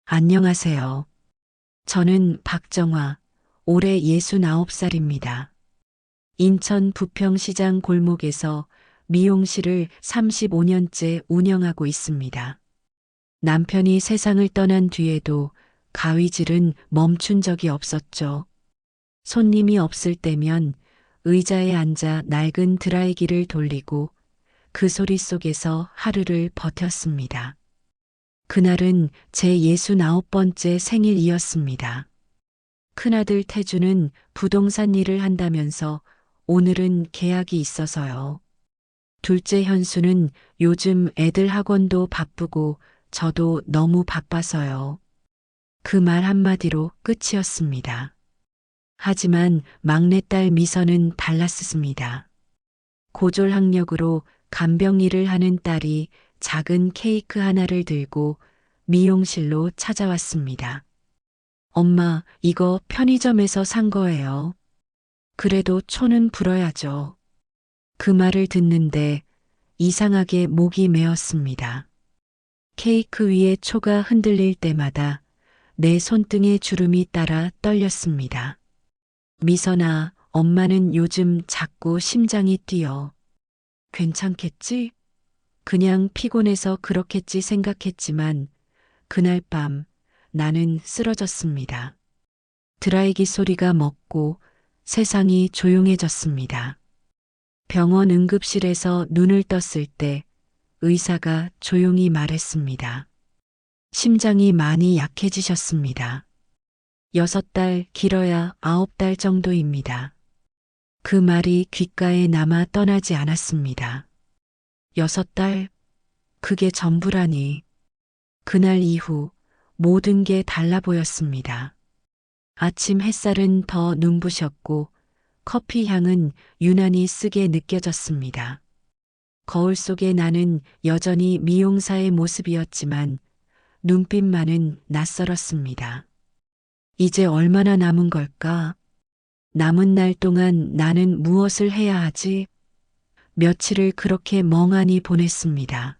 안녕하세요. 저는 박정화, 올해 69살입니다. 인천 부평시장 골목에서 미용실을 35년째 운영하고 있습니다. 남편이 세상을 떠난 뒤에도 가위질은 멈춘 적이 없었죠. 손님이 없을 때면 의자에 앉아 낡은 드라이기를 돌리고 그 소리 속에서 하루를 버텼습니다. 그날은 제 69번째 생일이었습니다. 큰아들 태주는 부동산 일을 한다면서 오늘은 계약이 있어서요. 둘째 현수는 요즘 애들 학원도 바쁘고 저도 너무 바빠서요. 그 말 한마디로 끝이었습니다. 하지만 막내딸 미선은 달랐습니다. 고졸학력으로 간병 일을 하는 딸이 작은 케이크 하나를 들고 미용실로 찾아왔습니다. 엄마, 이거 편의점에서 산 거예요. 그래도 초는 불어야죠. 그 말을 듣는데 이상하게 목이 메었습니다. 케이크 위에 초가 흔들릴 때마다 내 손등에 주름이 따라 떨렸습니다. 미선아, 엄마는 요즘 자꾸 심장이 뛰어. 괜찮겠지? 그냥 피곤해서 그렇겠지 생각했지만 그날 밤 나는 쓰러졌습니다. 드라이기 소리가 멎고 세상이 조용해졌습니다. 병원 응급실에서 눈을 떴을 때 의사가 조용히 말했습니다. 심장이 많이 약해지셨습니다. 6달, 길어야 9달 정도입니다. 그 말이 귓가에 남아 떠나지 않았습니다. 6달? 그게 전부라니. 그날 이후 모든 게 달라 보였습니다. 아침 햇살은 더 눈부셨고 커피 향은 유난히 쓰게 느껴졌습니다. 거울 속에 나는 여전히 미용사의 모습이었지만 눈빛만은 낯설었습니다. 이제 얼마나 남은 걸까? 남은 날 동안 나는 무엇을 해야 하지? 며칠을 그렇게 멍하니 보냈습니다.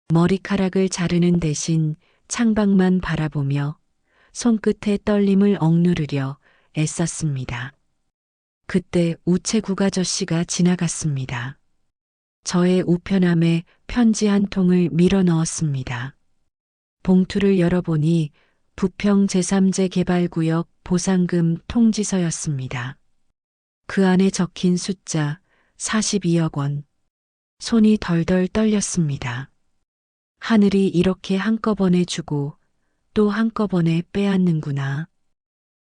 머리카락을 자르는 대신 창밖만 바라보며 손끝에 떨림을 억누르려 애썼습니다. 그때 우체국 아저씨가 지나갔습니다. 저의 우편함에 편지 한 통을 밀어 넣었습니다. 봉투를 열어보니 부평 제3제 개발구역 보상금 통지서였습니다. 그 안에 적힌 숫자 42억 원. 손이 덜덜 떨렸습니다. 하늘이 이렇게 한꺼번에 주고 또 한꺼번에 빼앗는구나.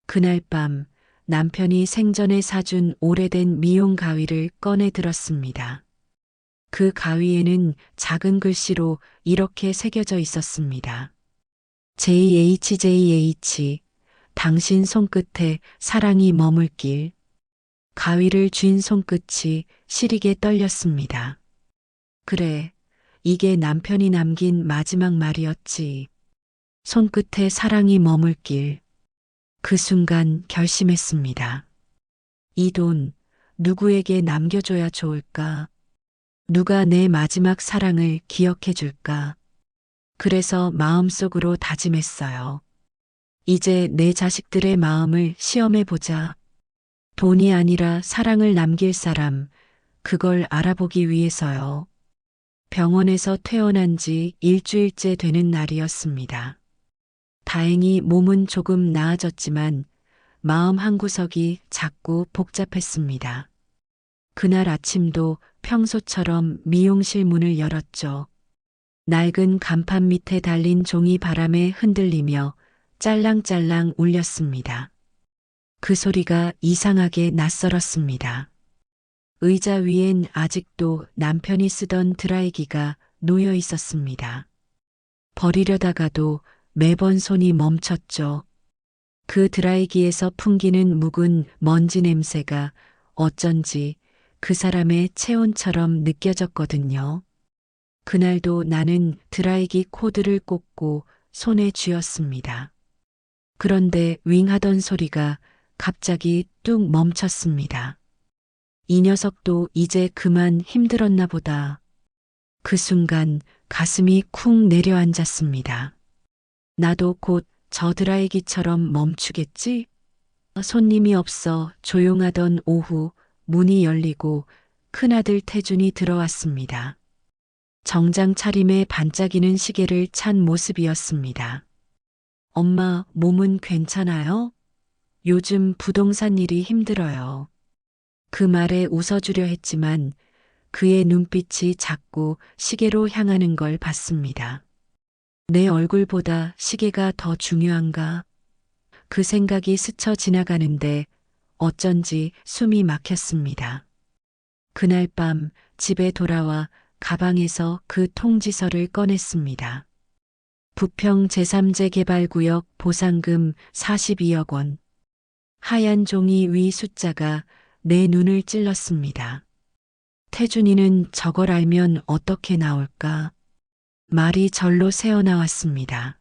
그날 밤 남편이 생전에 사준 오래된 미용 가위를 꺼내 들었습니다. 그 가위에는 작은 글씨로 이렇게 새겨져 있었습니다. JHJH, 당신 손끝에 사랑이 머물길. 가위를 쥔 손끝이 시리게 떨렸습니다. 그래, 이게 남편이 남긴 마지막 말이었지. 손끝에 사랑이 머물길. 그 순간 결심했습니다. 이 돈 누구에게 남겨줘야 좋을까? 누가 내 마지막 사랑을 기억해 줄까? 그래서 마음속으로 다짐했어요. 이제 내 자식들의 마음을 시험해 보자. 돈이 아니라 사랑을 남길 사람, 그걸 알아보기 위해서요. 병원에서 퇴원한 지 일주일째 되는 날이었습니다. 다행히 몸은 조금 나아졌지만 마음 한구석이 자꾸 복잡했습니다. 그날 아침도 평소처럼 미용실 문을 열었죠. 낡은 간판 밑에 달린 종이 바람에 흔들리며 짤랑짤랑 울렸습니다. 그 소리가 이상하게 낯설었습니다. 의자 위엔 아직도 남편이 쓰던 드라이기가 놓여 있었습니다. 버리려다가도 매번 손이 멈췄죠. 그 드라이기에서 풍기는 묵은 먼지 냄새가 어쩐지 그 사람의 체온처럼 느껴졌거든요. 그날도 나는 드라이기 코드를 꽂고 손에 쥐었습니다. 그런데 윙 하던 소리가 갑자기 뚝 멈췄습니다. 이 녀석도 이제 그만 힘들었나 보다. 그 순간 가슴이 쿵 내려앉았습니다. 나도 곧 저 드라이기처럼 멈추겠지? 손님이 없어 조용하던 오후 문이 열리고 큰아들 태준이 들어왔습니다. 정장 차림에 반짝이는 시계를 찬 모습이었습니다. 엄마, 몸은 괜찮아요? 요즘 부동산 일이 힘들어요. 그 말에 웃어주려 했지만 그의 눈빛이 자꾸 시계로 향하는 걸 봤습니다. 내 얼굴보다 시계가 더 중요한가? 그 생각이 스쳐 지나가는데 어쩐지 숨이 막혔습니다. 그날 밤 집에 돌아와 가방에서 그 통지서를 꺼냈습니다. 부평 제3제 개발구역 보상금 42억 원. 하얀 종이 위 숫자가 내 눈을 찔렀습니다. 태준이는 저걸 알면 어떻게 나올까? 말이 절로 새어나왔습니다.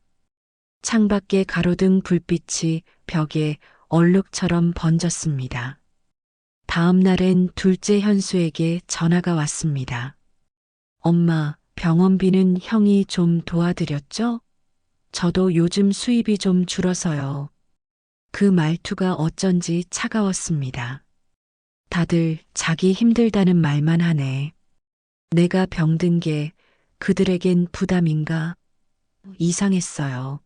창밖에 가로등 불빛이 벽에 얼룩처럼 번졌습니다. 다음 날엔 둘째 현수에게 전화가 왔습니다. 엄마, 병원비는 형이 좀 도와드렸죠? 저도 요즘 수입이 좀 줄어서요. 그 말투가 어쩐지 차가웠습니다. 다들 자기 힘들다는 말만 하네. 내가 병든 게 그들에겐 부담인가? 이상했어요.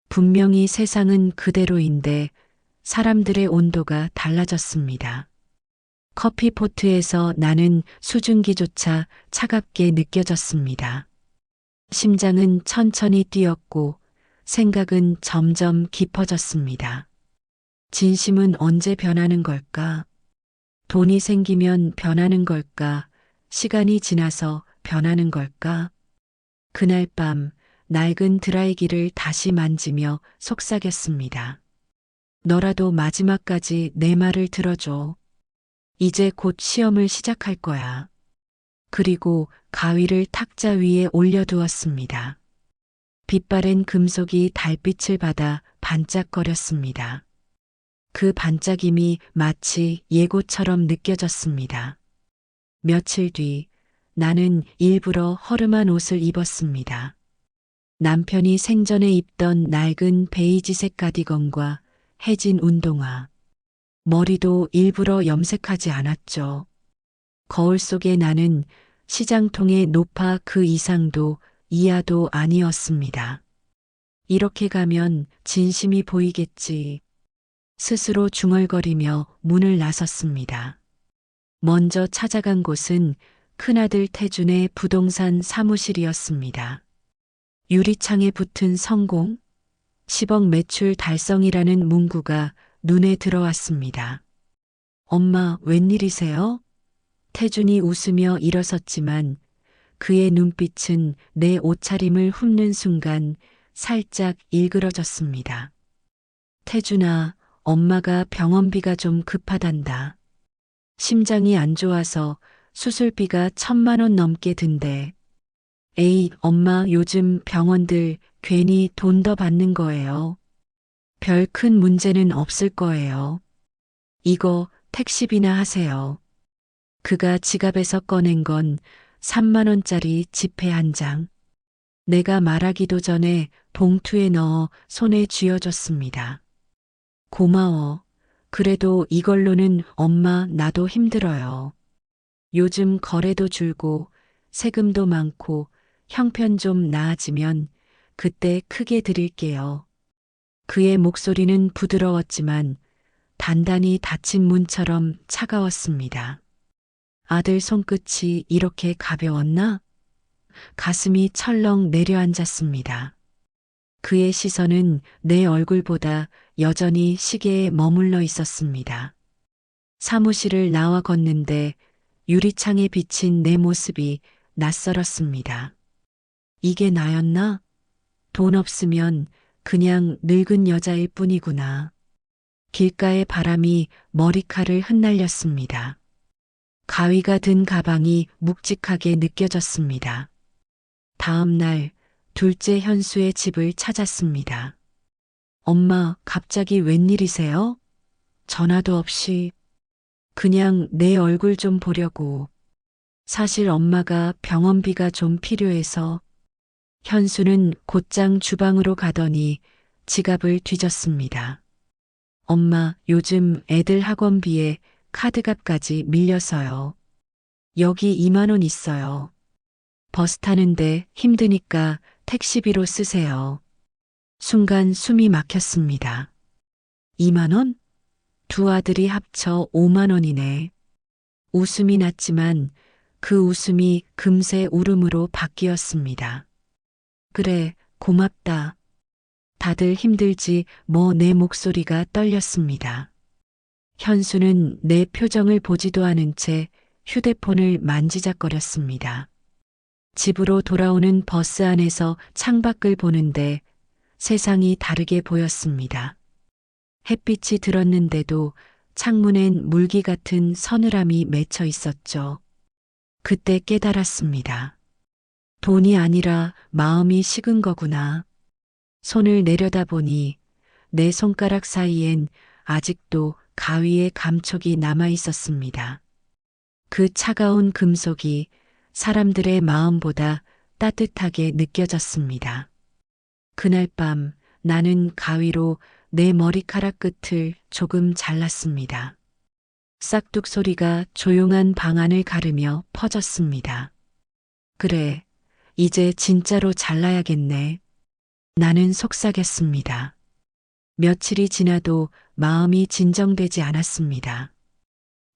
분명히 세상은 그대로인데 사람들의 온도가 달라졌습니다. 커피포트에서 나는 수증기조차 차갑게 느껴졌습니다. 심장은 천천히 뛰었고 생각은 점점 깊어졌습니다. 진심은 언제 변하는 걸까? 돈이 생기면 변하는 걸까? 시간이 지나서 변하는 걸까? 그날 밤 낡은 드라이기를 다시 만지며 속삭였습니다. 너라도 마지막까지 내 말을 들어줘. 이제 곧 시험을 시작할 거야. 그리고 가위를 탁자 위에 올려두었습니다. 빛바랜 금속이 달빛을 받아 반짝거렸습니다. 그 반짝임이 마치 예고처럼 느껴졌습니다. 며칠 뒤 나는 일부러 허름한 옷을 입었습니다. 남편이 생전에 입던 낡은 베이지색 가디건과 해진 운동화. 머리도 일부러 염색하지 않았죠. 거울 속에 나는 시장통의 노파 그 이상도 이하도 아니었습니다. 이렇게 가면 진심이 보이겠지. 스스로 중얼거리며 문을 나섰습니다. 먼저 찾아간 곳은 큰아들 태준의 부동산 사무실이었습니다. 유리창에 붙은 성공, 10억 매출 달성이라는 문구가 눈에 들어왔습니다. 엄마, 웬일이세요? 태준이 웃으며 일어섰지만 그의 눈빛은 내 옷차림을 훑는 순간 살짝 일그러졌습니다. 태준아, 엄마가 병원비가 좀 급하단다. 심장이 안 좋아서 수술비가 1,000만 원 넘게 든대. 에이, 엄마 요즘 병원들 괜히 돈 더 받는 거예요. 별 큰 문제는 없을 거예요. 이거 택시비나 하세요. 그가 지갑에서 꺼낸 건 3만 원짜리 지폐 한 장. 내가 말하기도 전에 봉투에 넣어 손에 쥐어줬습니다. 고마워. 그래도 이걸로는 엄마 나도 힘들어요. 요즘 거래도 줄고 세금도 많고 형편 좀 나아지면 그때 크게 드릴게요. 그의 목소리는 부드러웠지만 단단히 닫힌 문처럼 차가웠습니다. 아들 손끝이 이렇게 가벼웠나? 가슴이 철렁 내려앉았습니다. 그의 시선은 내 얼굴보다 여전히 시계에 머물러 있었습니다. 사무실을 나와 걷는데 유리창에 비친 내 모습이 낯설었습니다. 이게 나였나? 돈 없으면 그냥 늙은 여자일 뿐이구나. 길가의 바람이 머리칼을 흩날렸습니다. 가위가 든 가방이 묵직하게 느껴졌습니다. 다음 날 둘째 현수의 집을 찾았습니다. 엄마, 갑자기 웬일이세요? 전화도 없이 그냥 내 얼굴 좀 보려고. 사실 엄마가 병원비가 좀 필요해서 현수는 곧장 주방으로 가더니 지갑을 뒤졌습니다. 엄마, 요즘 애들 학원비에 카드값까지 밀려서요. 여기 2만 원 있어요. 버스 타는데 힘드니까 택시비로 쓰세요. 순간 숨이 막혔습니다. 2만 원? 두 아들이 합쳐 5만 원이네. 웃음이 났지만 그 웃음이 금세 울음으로 바뀌었습니다. 그래, 고맙다. 다들 힘들지 뭐. 내 목소리가 떨렸습니다. 현수는 내 표정을 보지도 않은 채 휴대폰을 만지작거렸습니다. 집으로 돌아오는 버스 안에서 창밖을 보는데 세상이 다르게 보였습니다. 햇빛이 들었는데도 창문엔 물기 같은 서늘함이 맺혀 있었죠. 그때 깨달았습니다. 돈이 아니라 마음이 식은 거구나. 손을 내려다보니 내 손가락 사이엔 아직도 가위의 감촉이 남아 있었습니다. 그 차가운 금속이 사람들의 마음보다 따뜻하게 느껴졌습니다. 그날 밤 나는 가위로 내 머리카락 끝을 조금 잘랐습니다. 싹둑 소리가 조용한 방 안을 가르며 퍼졌습니다. 그래, 이제 진짜로 잘라야겠네. 나는 속삭였습니다. 며칠이 지나도 마음이 진정되지 않았습니다.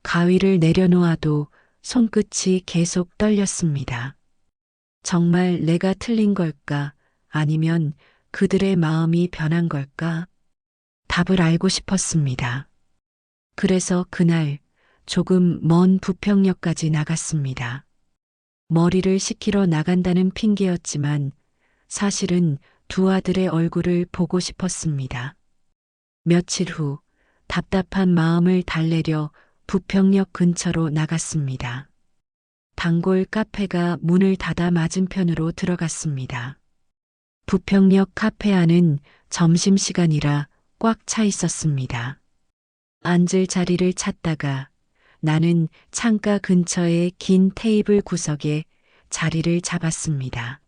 가위를 내려놓아도 손끝이 계속 떨렸습니다. 정말 내가 틀린 걸까? 아니면 그들의 마음이 변한 걸까? 답을 알고 싶었습니다. 그래서 그날 조금 먼 부평역까지 나갔습니다. 머리를 식히러 나간다는 핑계였지만 사실은 두 아들의 얼굴을 보고 싶었습니다. 며칠 후 답답한 마음을 달래려 부평역 근처로 나갔습니다. 단골 카페가 문을 닫아 맞은편으로 들어갔습니다. 부평역 카페 안은 점심시간이라 꽉 차 있었습니다. 앉을 자리를 찾다가 나는 창가 근처의 긴 테이블 구석에 자리를 잡았습니다.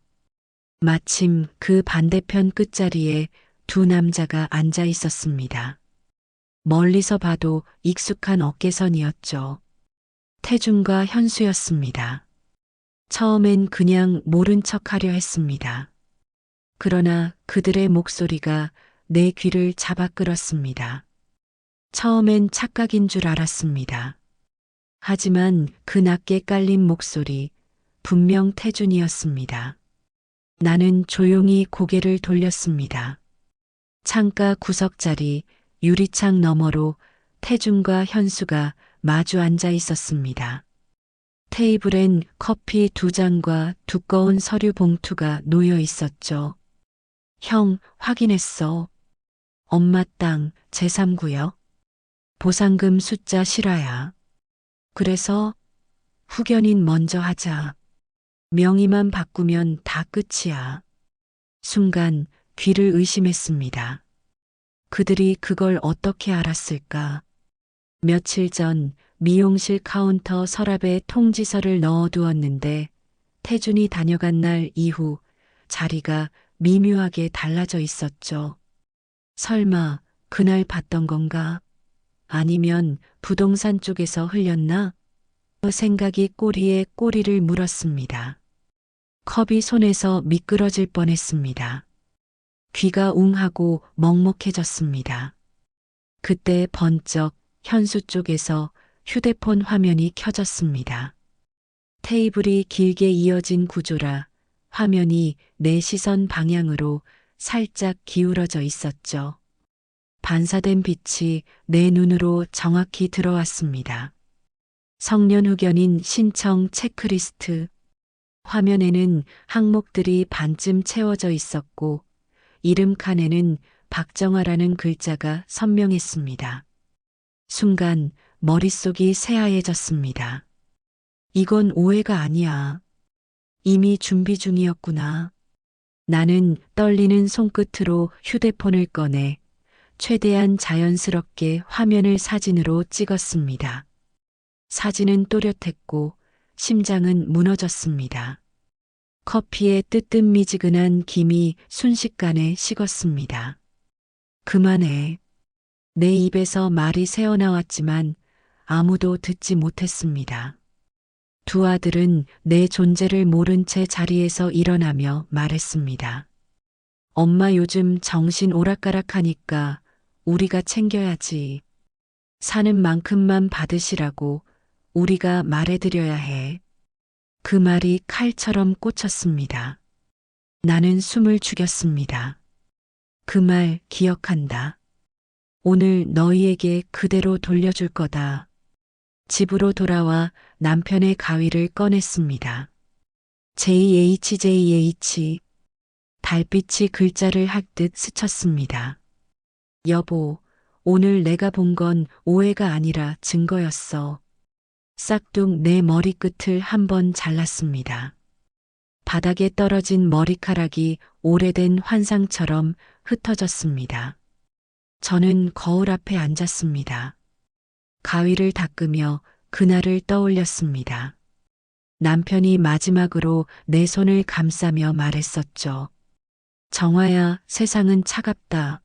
마침 그 반대편 끝자리에 두 남자가 앉아 있었습니다. 멀리서 봐도 익숙한 어깨선이었죠. 태준과 현수였습니다. 처음엔 그냥 모른 척 하려 했습니다. 그러나 그들의 목소리가 내 귀를 잡아 끌었습니다. 처음엔 착각인 줄 알았습니다. 하지만 그 낮게 깔린 목소리, 분명 태준이었습니다. 나는 조용히 고개를 돌렸습니다. 창가 구석자리, 유리창 너머로 태준과 현수가 마주 앉아 있었습니다. 테이블엔 커피 2잔과 두꺼운 서류 봉투가 놓여 있었죠. 형, 확인했어. 엄마 땅 제3구역. 보상금 숫자 실화야. 그래서 후견인 먼저 하자. 명의만 바꾸면 다 끝이야. 순간 귀를 의심했습니다. 그들이 그걸 어떻게 알았을까? 며칠 전 미용실 카운터 서랍에 통지서를 넣어두었는데 태준이 다녀간 날 이후 자리가 미묘하게 달라져 있었죠. 설마 그날 봤던 건가? 아니면 부동산 쪽에서 흘렸나? 그 생각이 꼬리에 꼬리를 물었습니다. 컵이 손에서 미끄러질 뻔했습니다. 귀가 웅하고 먹먹해졌습니다. 그때 번쩍 현수 쪽에서 휴대폰 화면이 켜졌습니다. 테이블이 길게 이어진 구조라 화면이 내 시선 방향으로 살짝 기울어져 있었죠. 반사된 빛이 내 눈으로 정확히 들어왔습니다. 성년 후견인 신청 체크리스트. 화면에는 항목들이 반쯤 채워져 있었고 이름 칸에는 박정아라는 글자가 선명했습니다. 순간 머릿속이 새하얘졌습니다. 이건 오해가 아니야. 이미 준비 중이었구나. 나는 떨리는 손끝으로 휴대폰을 꺼내 최대한 자연스럽게 화면을 사진으로 찍었습니다. 사진은 또렷했고 심장은 무너졌습니다. 커피에 뜨뜻미지근한 김이 순식간에 식었습니다. 그만해. 내 입에서 말이 새어나왔지만 아무도 듣지 못했습니다. 두 아들은 내 존재를 모른 채 자리에서 일어나며 말했습니다. 엄마 요즘 정신 오락가락하니까 우리가 챙겨야지. 사는 만큼만 받으시라고 우리가 말해드려야 해. 그 말이 칼처럼 꽂혔습니다. 나는 숨을 죽였습니다. 그 말 기억한다. 오늘 너희에게 그대로 돌려줄 거다. 집으로 돌아와 남편의 가위를 꺼냈습니다. JHJH. 달빛이 글자를 핥듯 스쳤습니다. 여보, 오늘 내가 본 건 오해가 아니라 증거였어. 싹둑 내 머리끝을 한번 잘랐습니다. 바닥에 떨어진 머리카락이 오래된 환상처럼 흩어졌습니다. 저는 거울 앞에 앉았습니다. 가위를 닦으며 그날을 떠올렸습니다. 남편이 마지막으로 내 손을 감싸며 말했었죠. 정화야, 세상은 차갑다.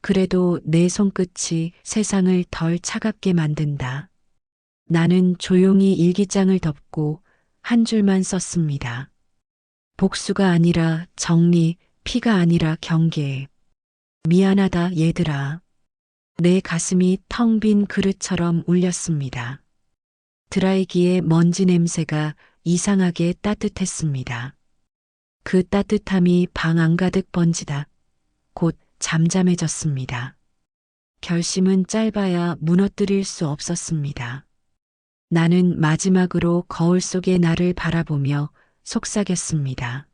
그래도 내 손끝이 세상을 덜 차갑게 만든다. 나는 조용히 일기장을 덮고 한 줄만 썼습니다. 복수가 아니라 정리, 피가 아니라 경계. 미안하다, 얘들아. 내 가슴이 텅 빈 그릇처럼 울렸습니다. 드라이기의 먼지 냄새가 이상하게 따뜻했습니다. 그 따뜻함이 방 안가득 번지다 곧 잠잠해졌습니다. 결심은 짧아야 무너뜨릴 수 없었습니다. 나는 마지막으로 거울 속의 나를 바라보며 속삭였습니다.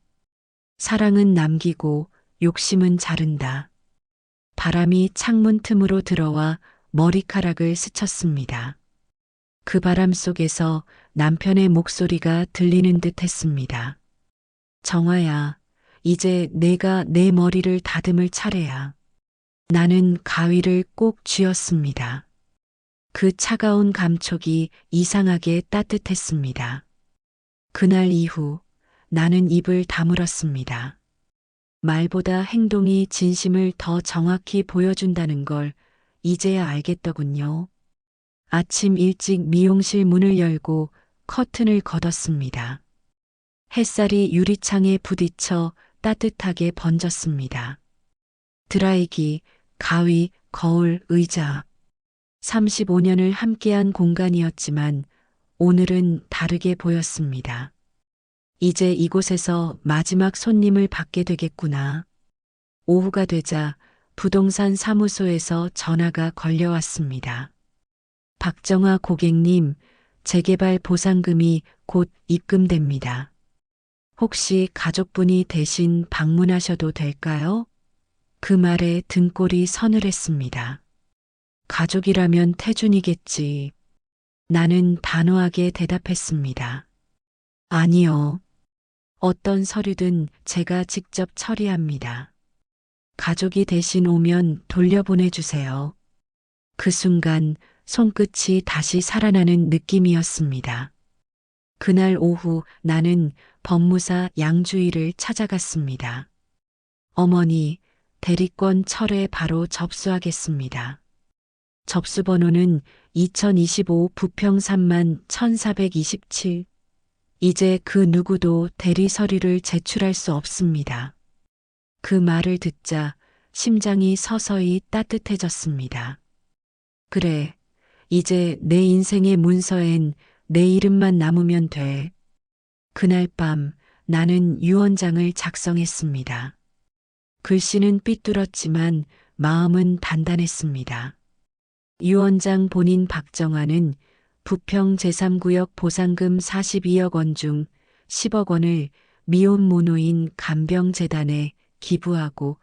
사랑은 남기고 욕심은 자른다. 바람이 창문 틈으로 들어와 머리카락을 스쳤습니다. 그 바람 속에서 남편의 목소리가 들리는 듯 했습니다. 정화야, 이제 내가 내 머리를 다듬을 차례야. 나는 가위를 꼭 쥐었습니다. 그 차가운 감촉이 이상하게 따뜻했습니다. 그날 이후 나는 입을 다물었습니다. 말보다 행동이 진심을 더 정확히 보여준다는 걸 이제야 알겠더군요. 아침 일찍 미용실 문을 열고 커튼을 걷었습니다. 햇살이 유리창에 부딪혀 따뜻하게 번졌습니다. 드라이기, 가위, 거울, 의자. 35년을 함께한 공간이었지만 오늘은 다르게 보였습니다. 이제 이곳에서 마지막 손님을 받게 되겠구나. 오후가 되자 부동산 사무소에서 전화가 걸려왔습니다. 박정아 고객님, 재개발 보상금이 곧 입금됩니다. 혹시 가족분이 대신 방문하셔도 될까요? 그 말에 등골이 서늘했습니다. 가족이라면 태준이겠지. 나는 단호하게 대답했습니다. 아니요. 어떤 서류든 제가 직접 처리합니다. 가족이 대신 오면 돌려보내주세요. 그 순간 손끝이 다시 살아나는 느낌이었습니다. 그날 오후 나는 법무사 양주희를 찾아갔습니다. 어머니, 대리권 철회 바로 접수하겠습니다. 접수번호는 2025 부평 3만 1427. 이제 그 누구도 대리 서류를 제출할 수 없습니다. 그 말을 듣자 심장이 서서히 따뜻해졌습니다. 그래, 이제 내 인생의 문서엔 내 이름만 남으면 돼. 그날 밤 나는 유언장을 작성했습니다. 글씨는 삐뚤었지만 마음은 단단했습니다. 유언장 본인 박정아는 부평 제3구역 보상금 42억 원 중 10억 원을 미혼 모노인 간병재단에 기부하고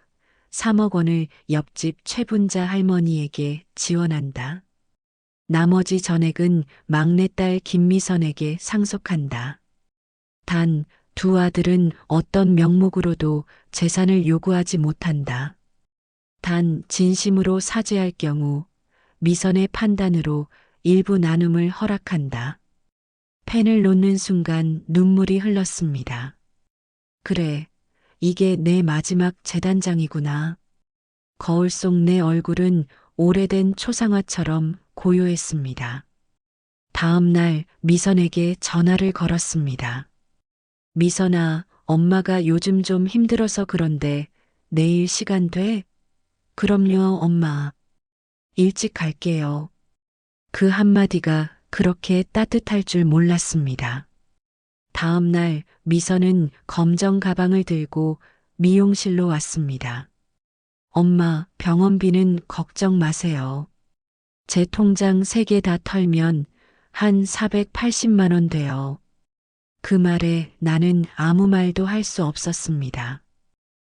3억 원을 옆집 최분자 할머니에게 지원한다. 나머지 전액은 막내딸 김미선에게 상속한다. 단, 두 아들은 어떤 명목으로도 재산을 요구하지 못한다. 단, 진심으로 사죄할 경우 미선의 판단으로 일부 나눔을 허락한다. 펜을 놓는 순간 눈물이 흘렀습니다. 그래, 이게 내 마지막 재단장이구나. 거울 속 내 얼굴은 오래된 초상화처럼 고요했습니다. 다음 날 미선에게 전화를 걸었습니다. 미선아, 엄마가 요즘 좀 힘들어서 그런데 내일 시간 돼? 그럼요, 엄마. 일찍 갈게요. 그 한마디가 그렇게 따뜻할 줄 몰랐습니다. 다음 날 미선은 검정 가방을 들고 미용실로 왔습니다. 엄마, 병원비는 걱정 마세요. 제 통장 3개 다 털면 한 480만 원 돼요. 그 말에 나는 아무 말도 할 수 없었습니다.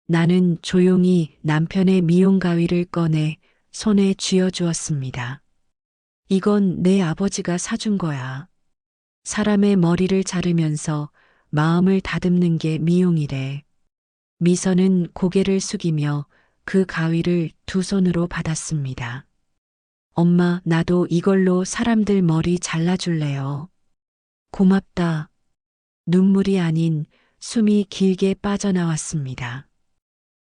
나는 조용히 남편의 미용 가위를 꺼내 손에 쥐어주었습니다. 이건 내 아버지가 사준 거야. 사람의 머리를 자르면서 마음을 다듬는 게 미용이래. 미선은 고개를 숙이며 그 가위를 두 손으로 받았습니다. 엄마, 나도 이걸로 사람들 머리 잘라줄래요. 고맙다. 눈물이 아닌 숨이 길게 빠져나왔습니다.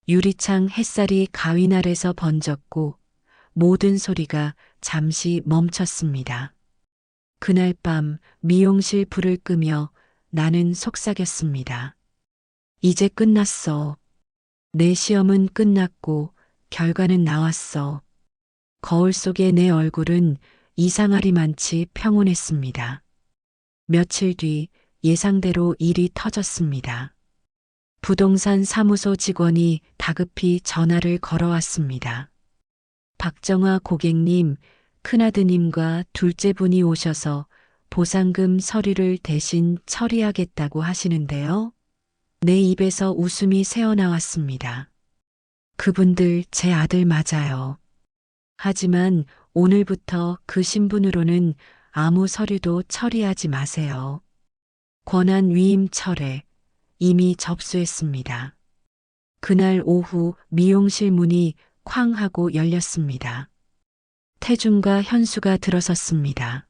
유리창 햇살이 가위날에서 번졌고 모든 소리가 잠시 멈췄습니다. 그날 밤 미용실 불을 끄며 나는 속삭였습니다. 이제 끝났어. 내 시험은 끝났고 결과는 나왔어. 거울 속의 내 얼굴은 이상하리만치 평온했습니다. 며칠 뒤 예상대로 일이 터졌습니다. 부동산 사무소 직원이 다급히 전화를 걸어왔습니다. 박정화 고객님, 큰아드님과 둘째분이 오셔서 보상금 서류를 대신 처리하겠다고 하시는데요. 내 입에서 웃음이 새어나왔습니다. 그분들 제 아들 맞아요. 하지만 오늘부터 그 신분으로는 아무 서류도 처리하지 마세요. 권한 위임 철회 이미 접수했습니다. 그날 오후 미용실 문이 쾅 하고 열렸습니다. 태준과 현수가 들어섰습니다.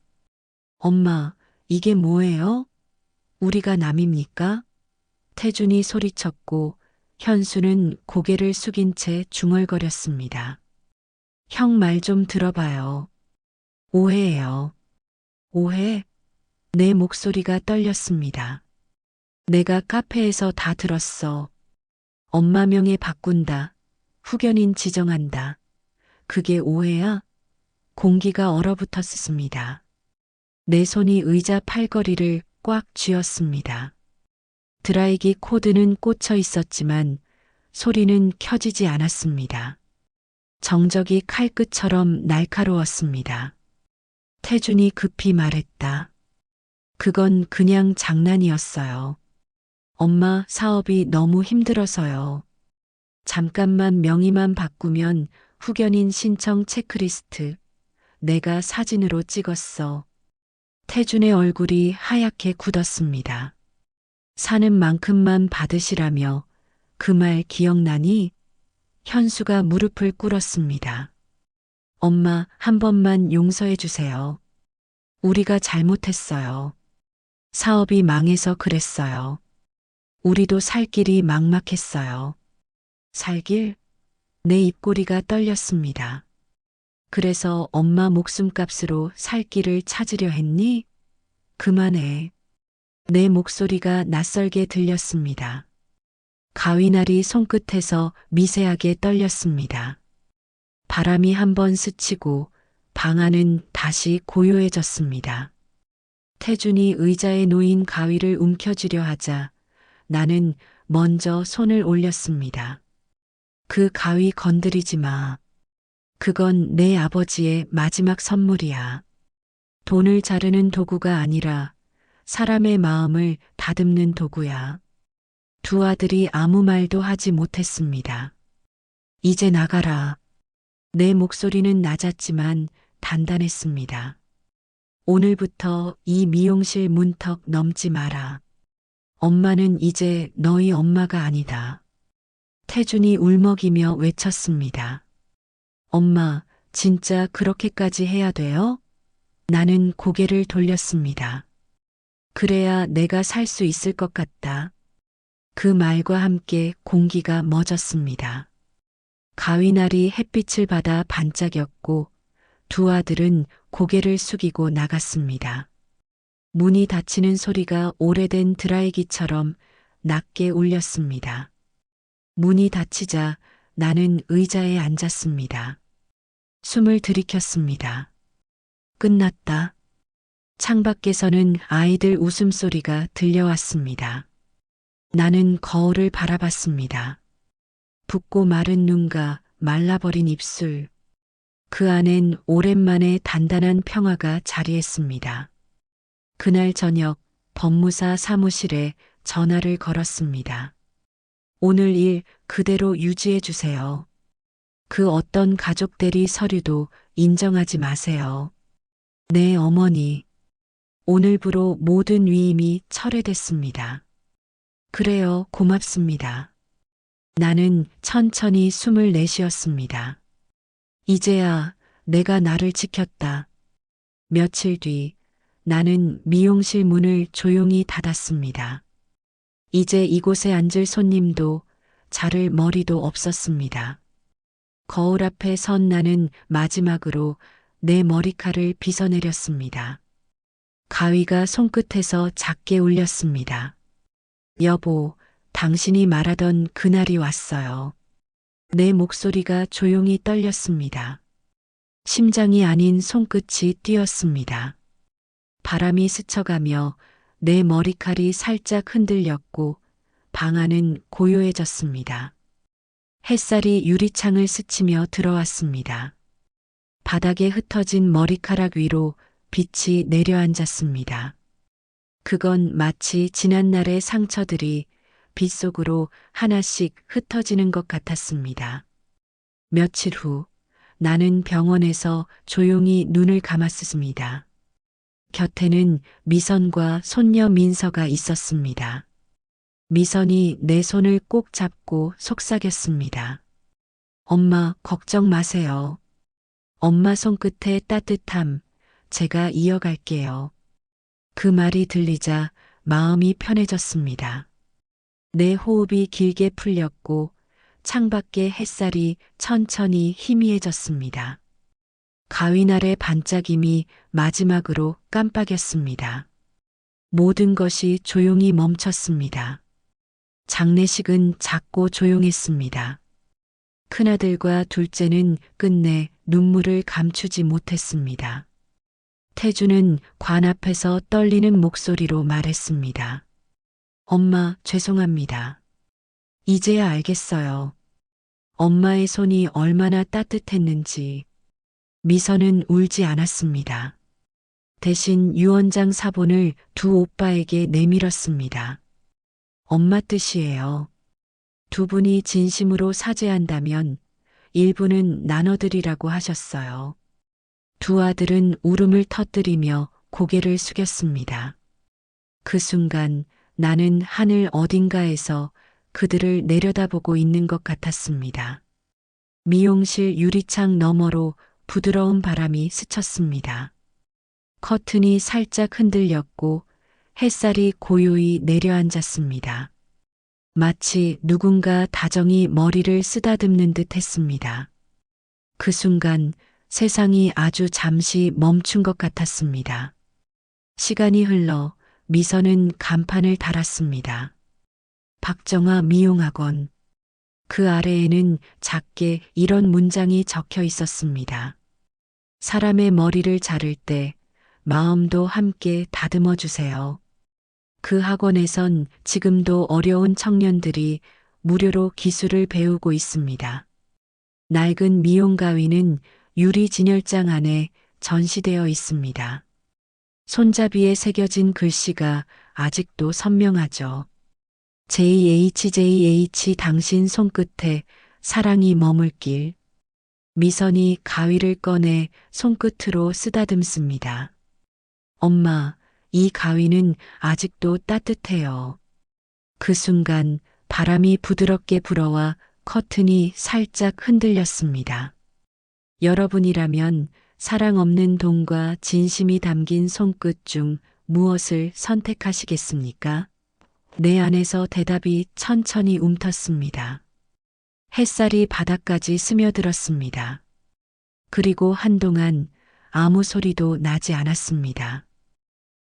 엄마, 이게 뭐예요? 우리가 남입니까? 태준이 소리쳤고 현수는 고개를 숙인 채 중얼거렸습니다. 형 말 좀 들어봐요. 오해예요. 오해? 내 목소리가 떨렸습니다. 내가 카페에서 다 들었어. 엄마 명예 바꾼다. 후견인 지정한다. 그게 오해야? 공기가 얼어붙었습니다. 내 손이 의자 팔걸이를 꽉 쥐었습니다. 드라이기 코드는 꽂혀 있었지만 소리는 켜지지 않았습니다. 정적이 칼끝처럼 날카로웠습니다. 태준이 급히 말했다. 그건 그냥 장난이었어요. 엄마 사업이 너무 힘들어서요. 잠깐만 명의만 바꾸면 후견인 신청 체크리스트. 내가 사진으로 찍었어. 태준의 얼굴이 하얗게 굳었습니다. 사는 만큼만 받으시라며 그 말 기억나니? 현수가 무릎을 꿇었습니다. 엄마, 한 번만 용서해 주세요. 우리가 잘못했어요. 사업이 망해서 그랬어요. 우리도 살 길이 막막했어요. 살 길? 내 입꼬리가 떨렸습니다. 그래서 엄마 목숨값으로 살 길을 찾으려 했니? 그만해. 내 목소리가 낯설게 들렸습니다. 가위날이 손끝에서 미세하게 떨렸습니다. 바람이 한번 스치고 방 안은 다시 고요해졌습니다. 태준이 의자에 놓인 가위를 움켜쥐려 하자 나는 먼저 손을 올렸습니다. 그 가위 건드리지 마. 그건 내 아버지의 마지막 선물이야. 돈을 자르는 도구가 아니라 사람의 마음을 다듬는 도구야. 두 아들이 아무 말도 하지 못했습니다. 이제 나가라. 내 목소리는 낮았지만 단단했습니다. 오늘부터 이 미용실 문턱 넘지 마라. 엄마는 이제 너희 엄마가 아니다. 태준이 울먹이며 외쳤습니다. 엄마, 진짜 그렇게까지 해야 돼요? 나는 고개를 돌렸습니다. 그래야 내가 살 수 있을 것 같다. 그 말과 함께 공기가 멎었습니다. 가위날이 햇빛을 받아 반짝였고 두 아들은 고개를 숙이고 나갔습니다. 문이 닫히는 소리가 오래된 드라이기처럼 낮게 울렸습니다. 문이 닫히자 나는 의자에 앉았습니다. 숨을 들이켰습니다. 끝났다. 창밖에서는 아이들 웃음소리가 들려왔습니다. 나는 거울을 바라봤습니다. 붓고 마른 눈과 말라버린 입술. 그 안엔 오랜만에 단단한 평화가 자리했습니다. 그날 저녁 법무사 사무실에 전화를 걸었습니다. 오늘 일 그대로 유지해 주세요. 그 어떤 가족 대리 서류도 인정하지 마세요. 네, 어머니. 오늘부로 모든 위임이 철회됐습니다. 그래요, 고맙습니다. 나는 천천히 숨을 내쉬었습니다. 이제야 내가 나를 지켰다. 며칠 뒤 나는 미용실 문을 조용히 닫았습니다. 이제 이곳에 앉을 손님도 자를 머리도 없었습니다. 거울 앞에 선 나는 마지막으로 내 머리칼을 빗어내렸습니다. 가위가 손끝에서 작게 울렸습니다. 여보, 당신이 말하던 그날이 왔어요. 내 목소리가 조용히 떨렸습니다. 심장이 아닌 손끝이 뛰었습니다. 바람이 스쳐가며 내 머리칼이 살짝 흔들렸고 방 안은 고요해졌습니다. 햇살이 유리창을 스치며 들어왔습니다. 바닥에 흩어진 머리카락 위로 빛이 내려앉았습니다. 그건 마치 지난날의 상처들이 빗속으로 하나씩 흩어지는 것 같았습니다. 며칠 후 나는 병원에서 조용히 눈을 감았습니다. 곁에는 미선과 손녀 민서가 있었습니다. 미선이 내 손을 꼭 잡고 속삭였습니다. 엄마, 걱정 마세요. 엄마 손끝의 따뜻함, 제가 이어갈게요. 그 말이 들리자 마음이 편해졌습니다. 내 호흡이 길게 풀렸고 창밖의 햇살이 천천히 희미해졌습니다. 가위날의 반짝임이 마지막으로 깜빡였습니다. 모든 것이 조용히 멈췄습니다. 장례식은 작고 조용했습니다. 큰아들과 둘째는 끝내 눈물을 감추지 못했습니다. 태주는 관 앞에서 떨리는 목소리로 말했습니다. 엄마, 죄송합니다. 이제야 알겠어요. 엄마의 손이 얼마나 따뜻했는지. 미선은 울지 않았습니다. 대신 유언장 사본을 두 오빠에게 내밀었습니다. 엄마 뜻이에요. 두 분이 진심으로 사죄한다면 일부는 나눠드리라고 하셨어요. 두 아들은 울음을 터뜨리며 고개를 숙였습니다. 그 순간 나는 하늘 어딘가에서 그들을 내려다보고 있는 것 같았습니다. 미용실 유리창 너머로 부드러운 바람이 스쳤습니다. 커튼이 살짝 흔들렸고 햇살이 고요히 내려앉았습니다. 마치 누군가 다정히 머리를 쓰다듬는 듯 했습니다. 그 순간 세상이 아주 잠시 멈춘 것 같았습니다. 시간이 흘러 미선은 간판을 달았습니다. 박정아 미용학원. 그 아래에는 작게 이런 문장이 적혀 있었습니다. 사람의 머리를 자를 때 마음도 함께 다듬어 주세요. 그 학원에선 지금도 어려운 청년들이 무료로 기술을 배우고 있습니다. 낡은 미용 가위는 유리 진열장 안에 전시되어 있습니다. 손잡이에 새겨진 글씨가 아직도 선명하죠. JHJH 당신 손끝에 사랑이 머물길. 미선이 가위를 꺼내 손끝으로 쓰다듬습니다. 엄마, 이 가위는 아직도 따뜻해요. 그 순간 바람이 부드럽게 불어와 커튼이 살짝 흔들렸습니다. 여러분이라면 사랑 없는 돈과 진심이 담긴 손끝 중 무엇을 선택하시겠습니까? 내 안에서 대답이 천천히 움텄습니다. 햇살이 바닥까지 스며들었습니다. 그리고 한동안 아무 소리도 나지 않았습니다.